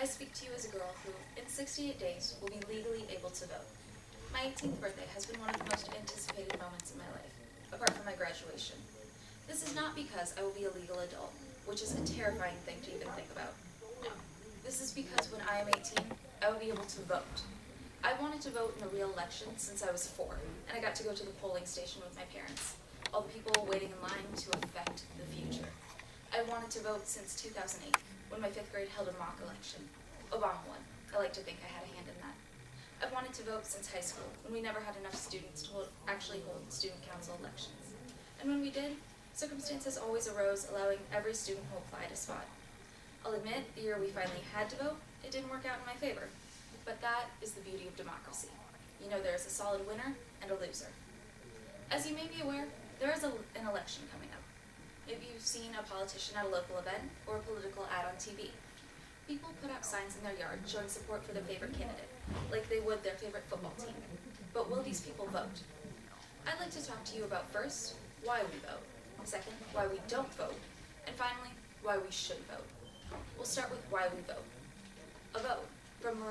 I speak to you as a girl who, in 68 days, will be legally able to vote. My 18th birthday has been one of the most anticipated moments in my life, apart from my graduation. This is not because I will be a legal adult, which is a terrifying thing to even think about. No. This is because when I am 18, I will be able to vote. I wanted to vote in a real election since I was 4, and I got to go to the polling station with my parents, all the people waiting in line to affect the future. I wanted to vote since 2008, when my 5th grade held a mock election. Obama won. I like to think I had a hand in that. I've wanted to vote since high school, when we never had enough students to actually hold student council elections. And when we did, circumstances always arose allowing every student who applied a spot. I'll admit, the year we finally had to vote, it didn't work out in my favor. But that is the beauty of democracy. You know there is a solid winner and a loser. As you may be aware, there is an election coming up. Maybe you've seen a politician at a local event or a political ad on TV. People put up signs in their yard showing support for their favorite candidate, like they would their favorite football team. But will these people vote? I'd like to talk to you about first, why we vote, second, why we don't vote, and finally, why we should vote. We'll start with why we vote. A vote, from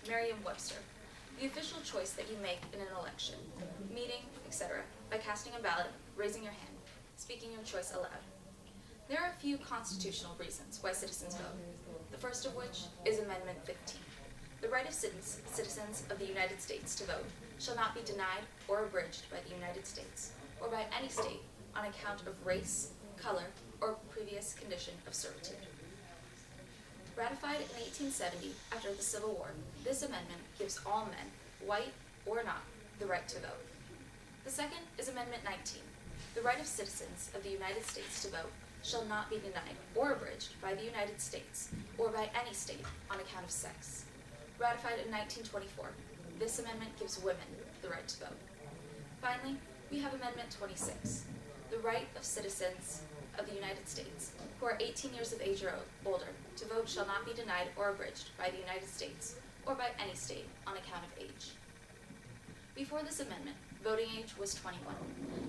Merriam-Webster, the official choice that you make in an election, meeting, etc., by casting a ballot, raising your hand, speaking your choice aloud. There are a few constitutional reasons why citizens vote, the first of which is Amendment 15. The right of citizens of the United States to vote shall not be denied or abridged by the United States, or by any state, on account of race, color, or previous condition of servitude. Ratified in 1870 after the Civil War, this amendment gives all men, white or not, the right to vote. The second is Amendment 19. The right of citizens of the United States to vote shall not be denied or abridged by the United States or by any state on account of sex. Ratified in 1924, this amendment gives women the right to vote. Finally, we have Amendment 26. The right of citizens of the United States who are 18 years of age or older to vote shall not be denied or abridged by the United States or by any state on account of age. Before this amendment, voting age was 21.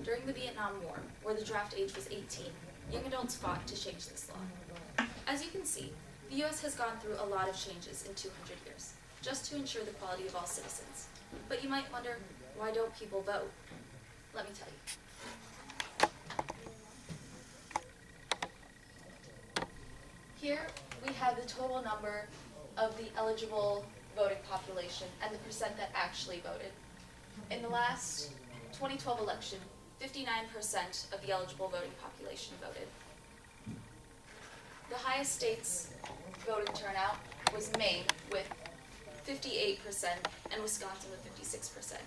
During the Vietnam War, where the draft age was 18, young adults fought to change this law. As you can see, the U.S. has gone through a lot of changes in 200 years, just to ensure the quality of all citizens. But you might wonder, why don't people vote? Let me tell you. Here, we have the total number of the eligible voting population and the percent that actually voted. In the last 2012 election, 59% of the eligible voting population voted. The highest state's voting turnout was Maine with 58% and Wisconsin with 56%.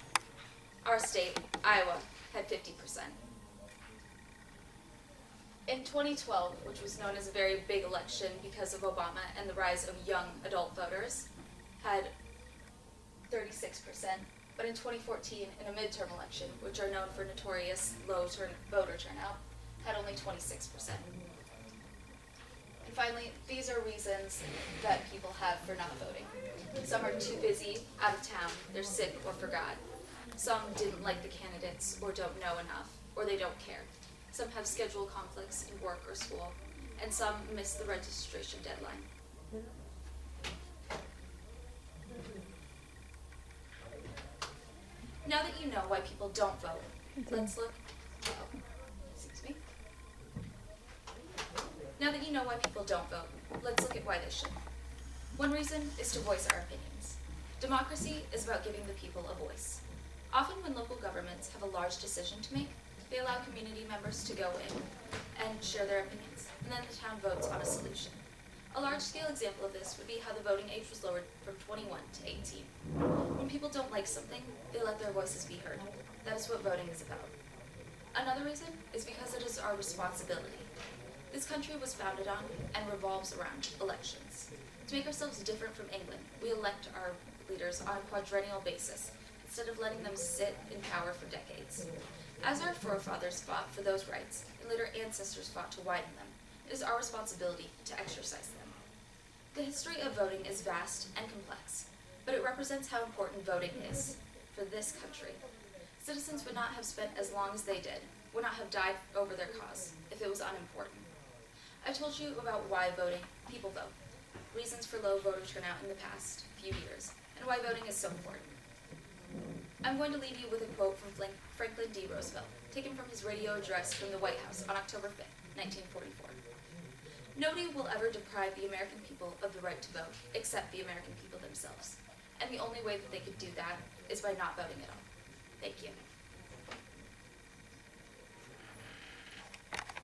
Our state, Iowa, had 50%. In 2012, which was known as a very big election because of Obama and the rise of young adult voters, had 36%. But in 2014, in a midterm election, which are known for notorious low voter turnout, had only 26%. And finally, these are reasons that people have for not voting. Some are too busy, out of town, they're sick, or forgot. Some didn't like the candidates, or don't know enough, or they don't care. Some have schedule conflicts in work or school, and some miss the registration deadline. Now that you know why people don't vote, let's look. Excuse me. Now that you know why people don't vote, let's look at why they should. One reason is to voice our opinions. Democracy is about giving the people a voice. Often when local governments have a large decision to make, they allow community members to go in and share their opinions, and then the town votes on a solution. A large-scale example of this would be how the voting age was lowered from 21 to 18. When people don't like something, they let their voices be heard. That is what voting is about. Another reason is because it is our responsibility. This country was founded on and revolves around elections. To make ourselves different from England, we elect our leaders on a quadrennial basis, instead of letting them sit in power for decades. As our forefathers fought for those rights, and later ancestors fought to widen them, it is our responsibility to exercise them. The history of voting is vast and complex, but it represents how important voting is for this country. Citizens would not have spent as long as they did, would not have died over their cause, if it was unimportant. I told you about why people vote. reasons for low voter turnout in the past few years, and why voting is so important. I'm going to leave you with a quote from Franklin D. Roosevelt, taken from his radio address from the White House on October 5, 1944. Nobody will ever deprive the American people of the right to vote, except the American people themselves. And the only way that they could do that is by not voting at all. Thank you.